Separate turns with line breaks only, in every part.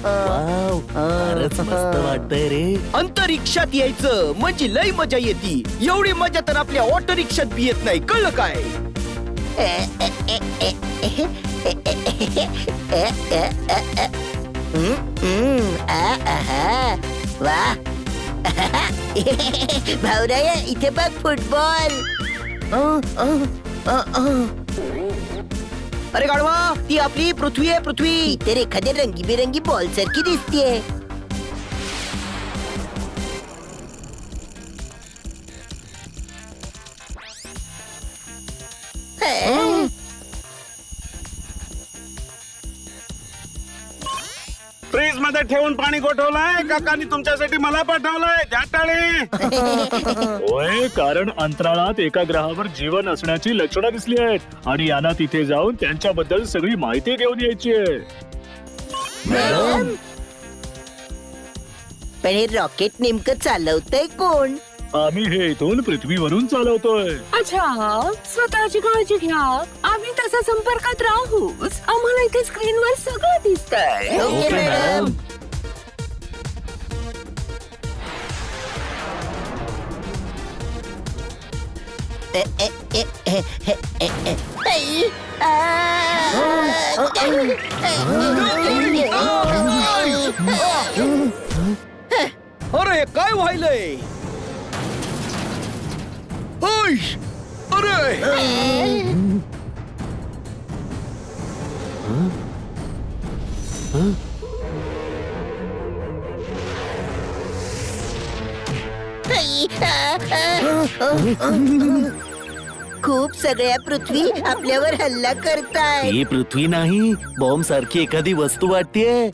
Wow, फारच मस्त वाटतंय रे.
अंतरिक्षात यायचं म्हणजे लय मजा येते. एवढी मजा तर आपल्या ऑटो रिक्षात बी येत नाही, कळलं काय?
वा भावराया, इथे बघ फुटबॉल.
अरे गाढवा, ती आपली पृथ्वी आहे, पृथ्वी.
तर एखाद्या रंगीबेरंगी बॉल सारखी दिसतीये.
फ्रीज मध्ये ठेवून पाणी गोठवलंय. काकांनी तुमच्यासाठी मला पाठवलंय. द्या
होय, कारण अंतराळात एका ग्रहावर जीवन असण्याची लक्षणं दिसली आहेत आणि यांना तिथे जाऊन त्यांच्याबद्दल सगळी माहिती घेऊन यायची आहे.
पण हे रॉकेट नेमकं चालवतंय कोण?
आम्ही हे इथून पृथ्वीवरून चालवतोय.
अच्छा, स्वतःची काळजी घ्या. आम्ही तसा संपर्कात राहूच. आम्हाला इथे स्क्रीनवर सगळं दिसतंय.
Okay madam.
अरे काय व्हायलंय? ओय! अरे
खूप सगळ्या पृथ्वी आपल्यावर हल्ला करताय.
ही पृथ्वी नाही, बॉम्ब सारखी एखादी वस्तू वाटतेय.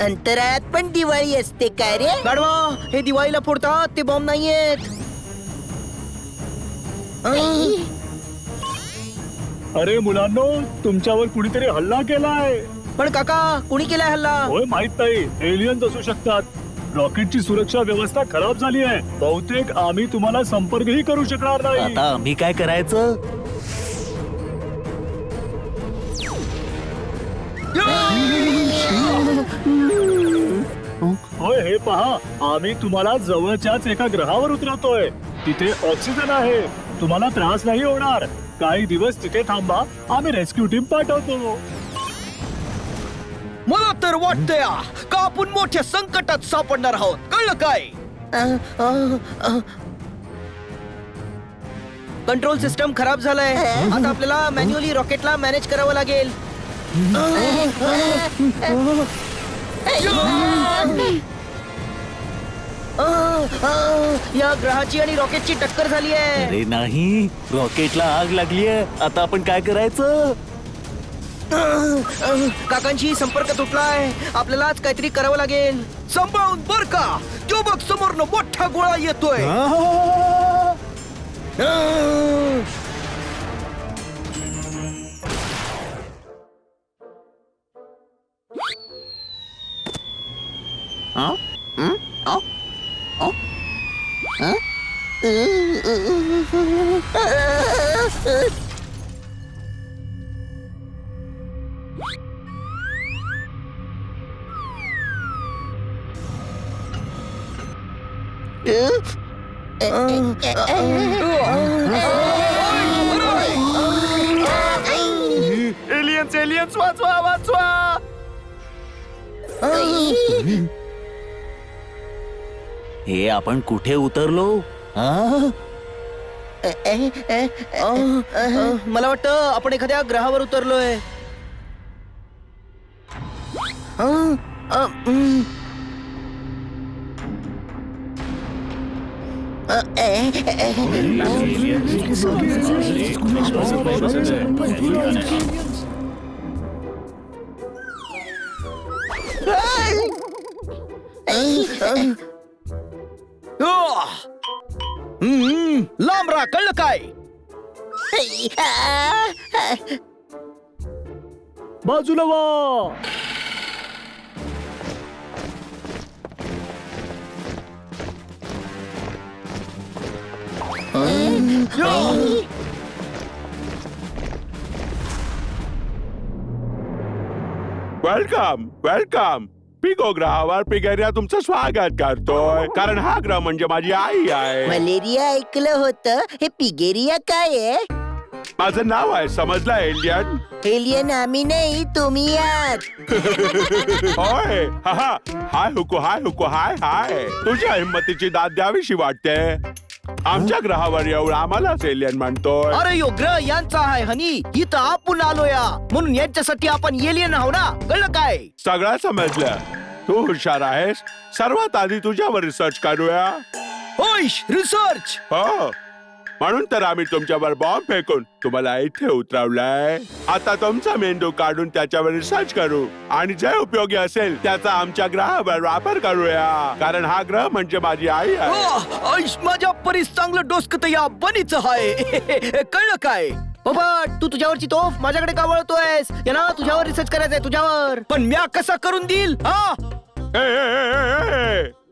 अंतराळात पण दिवाळी असते काय रे?
गाढवा, हे दिवाळीला फोडतात, ते बॉम्ब नाहीयेत.
अरे मुलांनो, तुमच्यावर कुणीतरी हल्ला केलाय.
पण काका, कुणी केलाय हल्ला?
होय, माहित नाही. एलियन्स असू शकतात. रॉकेटची सुरक्षा व्यवस्था खराब झाली आहे. बहुतेक आम्ही तुम्हाला संपर्कही करू शकणार नाही.
आता आम्ही काय करायचं?
होय, हे पहा, आम्ही तुम्हाला जवळच्याच एका ग्रहावर उतरवतोय. तिथे ऑक्सिजन आहे. तुम्हाला त्रास नाही होणार. काही दिवस तिथे थांबा. आम्ही रेस्क्यू टीम पाठवतो.
मला तर वाटतंय का आपण मोठ्या संकटात सापडणार आहोत, कळलं काय? कंट्रोल सिस्टम खराब झालाय. आता आपल्याला मॅन्युअली रॉकेटला मॅनेज करावं लागेल. या ग्रहाची आणि रॉकेटची टक्कर झाली आहे.
अरे नाही, रॉकेटला आग लागलीये. आता आपण काय करायचं?
काकांशी संपर्क तुटलाय. आपल्यालाच काहीतरी करावं लागेल. सांभाळून बर का, तो बघ समोरनं मोठा गोळा येतोय.
एलियन्स, एलियन्स, वाचवा, वाचवा.
हे आपण कुठे उतरलो?
मला वाटतं आपण एखाद्या ग्रहावर उतरलोय. लांब राहा, कळलं काय?
बाजूला वा.
Welcome welcome. पिगो ग्रहावर पिगेरिया तुमचं स्वागत करतोय कारण हा ग्रह म्हणजे माझी आई आहे.
मलेरिया ऐकलं होतं, हे पिगेरिया काय आहे?
माझं नाव आहे समजलं एलियन.
एलियन आम्ही नाही, तुम्ही आहात.
होय हाय हुकू हाय हाय. तुझ्या हिंमतीची दाद द्यावीशी वाटते. आमच्या ग्रहावर येऊन आम्हालाच एलियन म्हणतोय.
अरे यो ग्रह यांचा आहे हनी, इथं आपण आलोया म्हणून यांच्यासाठी आपण एलियन आहो ना, कळलं काय?
सगळं समजलं. तू हुशार आहेस. सर्वात आधी तुझ्यावर रिसर्च करूया.
होय, रिसर्च.
हो, म्हणून तर आम्ही तुमच्यावर बॉम्ब फेकून तुम्हाला इथे उतरवलाय. आता तुमचा मेंदू काढून त्याच्यावर रिसर्च करू आणि जे उपयोगी असेल त्याचा आमच्या ग्रहावर वापर करूया कारण हा ग्रह म्हणजे माझी आई आहे.
ऐश, माझ्या परीस चांगलं डोसक तर या बनीच आहे. कळलं काय? बाबा, तू तुझ्यावरची तोफ माझ्याकडे का वळतोयस? ना तुझ्यावर रिसर्च करायचंय तुझ्यावर, पण म्या कसा करून देईल? हा,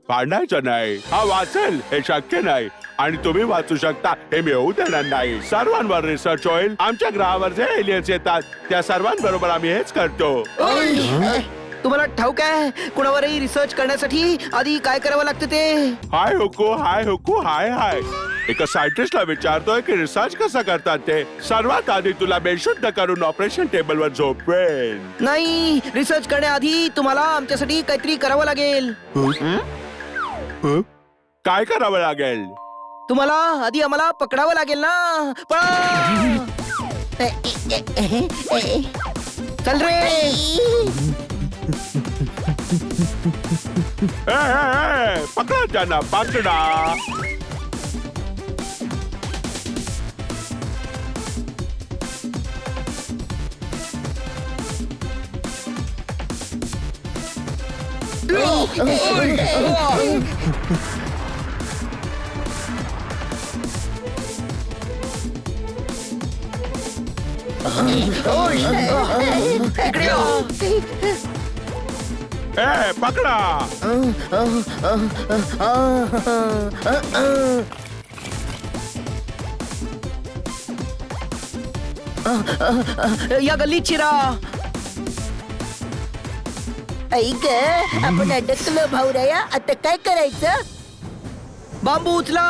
भांडायचं नाही. हा वाचेल हे शक्य नाही आणि तुम्ही वाचू शकता हे मी होऊ देणार नाही. सर्वांवर रिसर्च होईल. आमच्या ग्रहावर जे एलियन्स येतात त्या सर्वांबरोबर आम्ही हेच करतो.
तुम्हाला ठाऊक आहे कुणावरही रिसर्च करण्यासाठी आधी काय करावं लागतं ते?
हाय हुकू हाय. एका सायंटिस्टला विचारतोय की रिसर्च कसं करतात ते. सर्वात आधी तुला बेशुद्ध करून ऑपरेशन टेबलवर झोपवेल.
नाही, रिसर्च करण्याआधी तुम्हाला आमच्यासाठी काहीतरी करावं लागेल.
काय करावं लागेल?
तुम्हाला आधी आम्हाला पकडावं लागेल ना. पळा. चल रे.
पकडा त्यांना, पकडा.
इकडे या.
पकडा.
या गल्लीत शिरा.
ऐक, आपण अडकलो भाऊराया, आता काय करायचं?
बांबू उचला.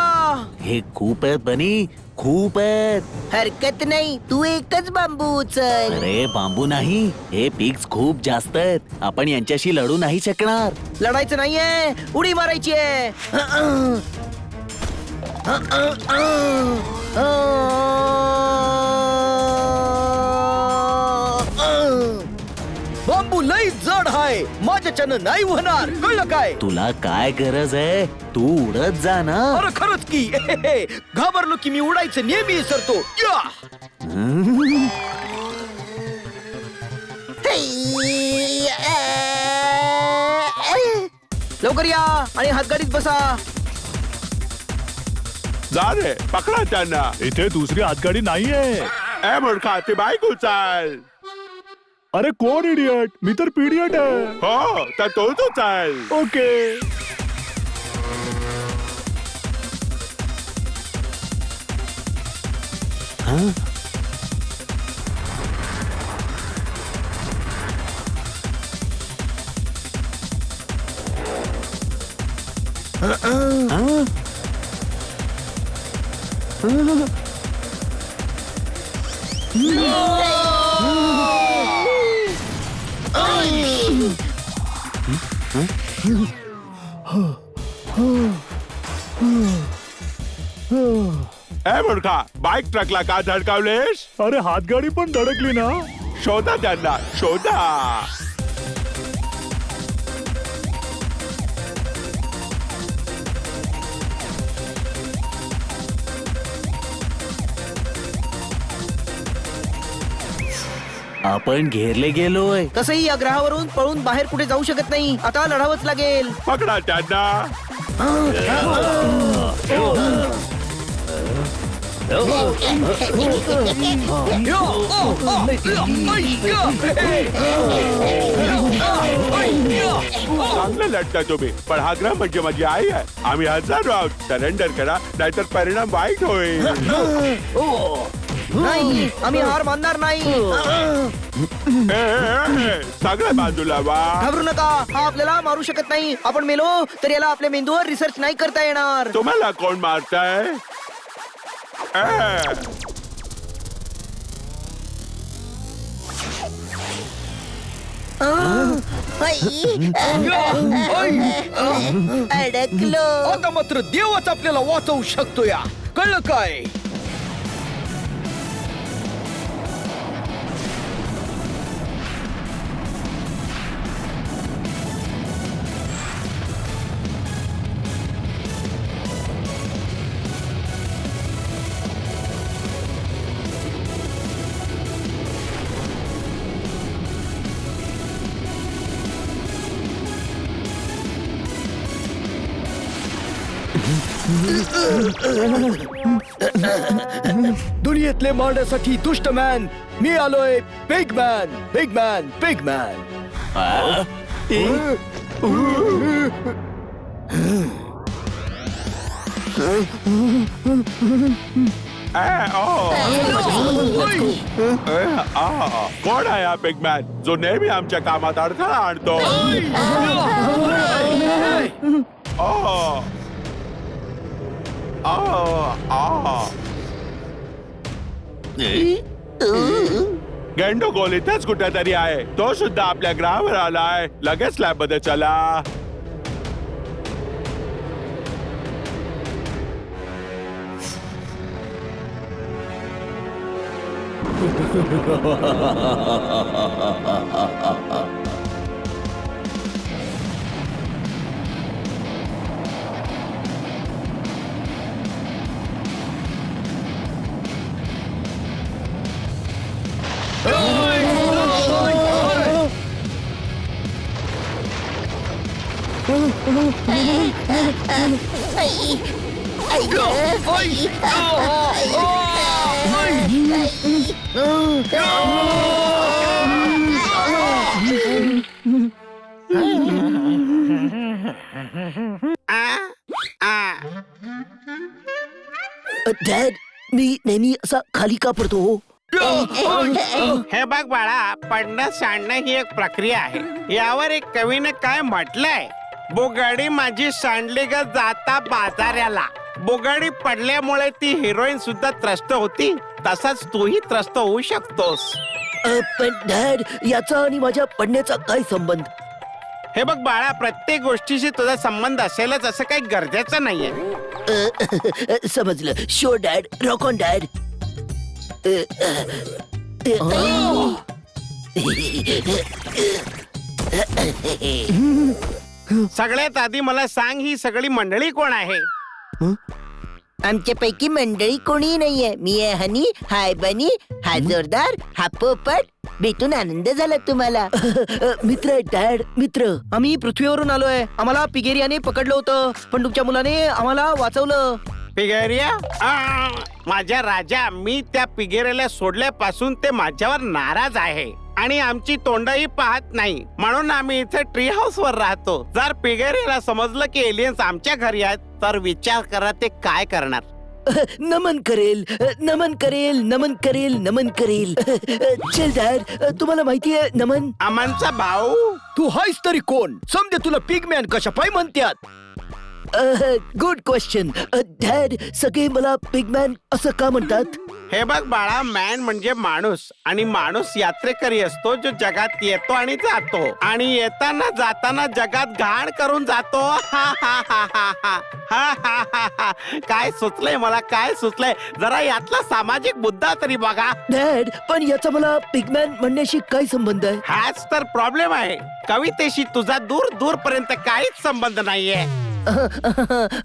हे खूप आहेत बनी, खूप आहेत.
हरकत नाही, तू एकच बांबू उचल.
अरे बांबू नाही, हे पिग्स खूप जास्त आहेत. आपण यांच्याशी लढू नाही शकणार.
लढायचं नाहीये, उडी मारायची आहे. बांबू लई जड आहे, माझ्याच्यानं नाही होणार, कळलं काय?
तुला काय गरज आहे? तू उडत जा ना.
अरे खरंच की. घाबरलो की मी उडायचं नेहमी विसरतो. या. लवकर या आणि हातगाडीत बसा.
जा रे, पकडा त्यांना.
इथे दुसरी हातगाडी नाहीये.
मूर्खा, ती बाईक उचल.
अरे कोण इडियट? मी तर पीडियट आहे.
हो, तर तोच उचल.
ओके.
मूर्खा, बाईक ट्रकला का धडकावलेस?
अरे हातगाडी पण धडकली ना.
शोधा त्यांना, शोधा.
आपण घेरले गेलोय.
तसंही या ग्रहावरून पळून बाहेर कुठे जाऊ शकत नाही. आता लढावंच लागेल.
पकडा त्यांना. चांगलं लढता तुम्ही, पण हा ग्रह म्हणजे माझी आई आहे. आम्ही हजारो आहोत. सरेंडर करा, नाहीतर परिणाम वाईट होईल.
नाही आम्ही हार मानणार नाही.
सगळे बाजूला वा.
घाबरू नका, हा आपल्याला मारू शकत नाही. आपण मेलो तर याला आपल्या मेंदूवर रिसर्च नाही करता येणार.
तुम्हाला कोण मारताय?
अडकलो.
आता मात्र देवच आपल्याला वाचवू शकतो या, कळलं काय? दुनियेतले मारण्यासाठी दुष्ट मॅन मी आलोय. Big man, big man, big man.
कोण आहे हा बिग मॅन जो नेहमी आमच्या कामात अडथळा आणतो? गेंडोगोल इथेच कुठेतरी आहे. तो सुद्धा आपल्या ग्रहावर आलाय. लगेच लॅब मध्ये चला.
डॅड, मी नेहमी असा खाली का पडतो?
हे बघ बाळा, पडणं सांडणं ही एक प्रक्रिया आहे. यावर एक कवीने काय म्हटलंय, बुगाडी माझी सांडली ग जाता बाजाऱ्याला. बुगाडी पडल्यामुळे ती हिरोईन सुद्धा त्रस्त होती, तसाच तूही त्रस्त होऊ शकतोस.
पण डॅड, याचा आणि माझ्या पडण्याचा काय संबंध?
हे बघ बाळा, प्रत्येक गोष्टीशी तुझा संबंध असेलच असं काही गरजेचं नाहीये.
समजलं. Show dad, rock on dad.
सगळ्यात आधी मला सांग, ही सगळी मंडळी कोण आहे?
आमच्यापैकी मंडळी कोणी नाहीये. मी आहे हनी, हाय बनी, हा जोरदार, हा पोपट. भेटून आनंद झाला तुम्हाला.
मित्र डॅड, मित्र. आम्ही पृथ्वीवरून आलोय. आम्हाला पिगेरियाने पकडलं होतं, पण तुमच्या मुलाने आम्हाला वाचवलं.
पिगेरिया? माझ्या राजा, मी त्या पिगेरियाला सोडल्यापासून ते माझ्यावर नाराज आहे आणि आमची तोंडही पाहत नाही. म्हणून आम्ही इथे ट्री हाऊस वर राहतो. जर पिगेरियाला समजलं की एलियन्स आमच्या घरी आहेत तर विचार करा ते काय करणार.
नमन करेल, नमन करेल, नमन करेल, नमन करेल. चल डॅड, तुम्हाला माहितीये नमन?
अमनचा भाऊ?
तू हायस तरी कोण? समजे तुला पिगमॅन कशा पाय म्हणतात?
Good question. डॅड, सगळे मला पिगमॅन असं का म्हणतात?
हे बघ बाळा, मॅन म्हणजे माणूस, आणि माणूस यात्रेकरी असतो जो जगात येतो आणि जातो, आणि येताना जाताना जगात घाण करून जातो. हा हा हा हा हा हा हा हा हा. काय सुचलंय मला, काय सुचलंय? जरा यातला सामाजिक मुद्दा तरी बघा.
डॅड, पण याचा मला पिगमॅन म्हणण्याशी काय संबंध आहे?
हाच तर प्रॉब्लेम आहे. कवितेशी तुझा दूर दूर पर्यंत काहीच संबंध नाहीये.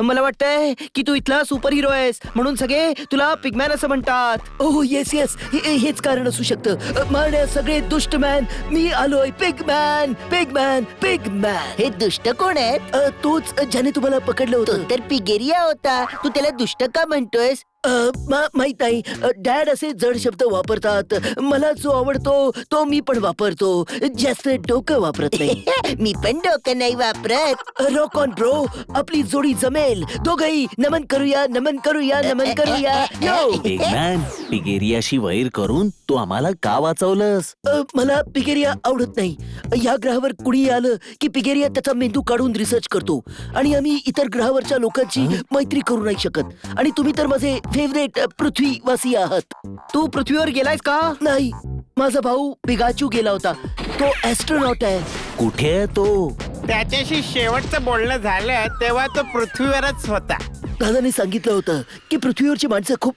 मला वाटतंय की तू इथला सुपर हिरो आहेस, म्हणून सगळे तुला पिगमॅन असं म्हणतात.
ओह येस येस, हेच कारण असू शकतं. मारण्या सगळे दुष्ट मॅन, मी आलोय. पिगमॅन, पिगमॅन, पिगमॅन. हे दुष्ट कोण आहेत? तोच ज्याने तुम्हाला पकडलं होतं. तर पिगेरिया होता. तू त्याला दुष्ट का म्हणतोयस? माहित नाही. डॅड असे जड शब्द वापरतात. मला जो आवडतो तो मी पण वापरतो. जास्त डोकं वापरत नाही. मी पण डोकं नाही वापरत. रॉक ऑन ब्रो, आपली जोडी जमेल. दोघही नमन करूया, नमन करूया, नमन करूया. यो.
बिग मॅन, पिगेरियाशी वैर करून तू आम्हाला का वाचवलंस?
मला पिगेरिया आवडत नाही. या ग्रहावर कुणी आलं की पिगेरिया त्याचा मेंदू काढून रिसर्च करतो आणि आम्ही इतर ग्रहावरच्या लोकांची मैत्री करू नाही शकत. आणि तुम्ही तर माझे फेवरेट पृथ्वीवासी आहात.
तू पृथ्वीवर गेलायस का?
नाही, माझा भाऊ पिगाचू गेला होता. तो ऍस्ट्रोनॉट आहे.
कुठे आहे तो?
त्याच्याशी शेवटचं बोलणं झालं तेव्हा तो पृथ्वीवरच होता.
दादाने सांगितलं होतं की पृथ्वीवरची माणसं खूप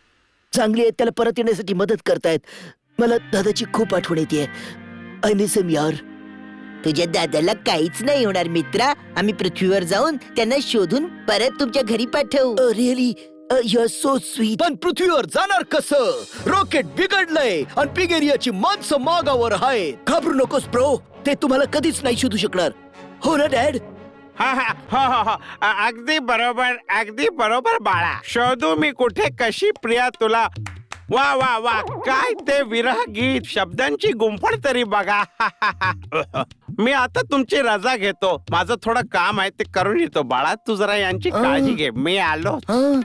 चांगली आहेत, त्याला परत येण्यासाठी मदत करतायत. मला दादाची खूप आठवण येते. आय मिस हिम यार. तुझ्या दादाला काहीच नाही होणार मित्रा. आम्ही पृथ्वीवर जाऊन त्यांना शोधून परत तुमच्या घरी पाठवू. Really you are so sweet.
पण पृथ्वीवर जाणार कसं? रॉकेट बिघडलंय आणि पिगेरियाची माणसं मागावर आहेत.
घाबरू नकोस ब्रो, ते तुम्हाला कधीच नाही शोधू शकणार. हो ना डॅड?
हा हा हो हो हो अगदी बरोबर, अगदी बरोबर बाळा. शोधू मी कुठे कशी प्रिया तुला. वा वा वा, काय ते विरह गीत, शब्दांची गुंफण तरी बघा. मी आता तुमची रजा घेतो. माझं थोडं काम आहे ते करून येतो. बाळा तू जरा यांची काळजी घे. मी आलो.
हं?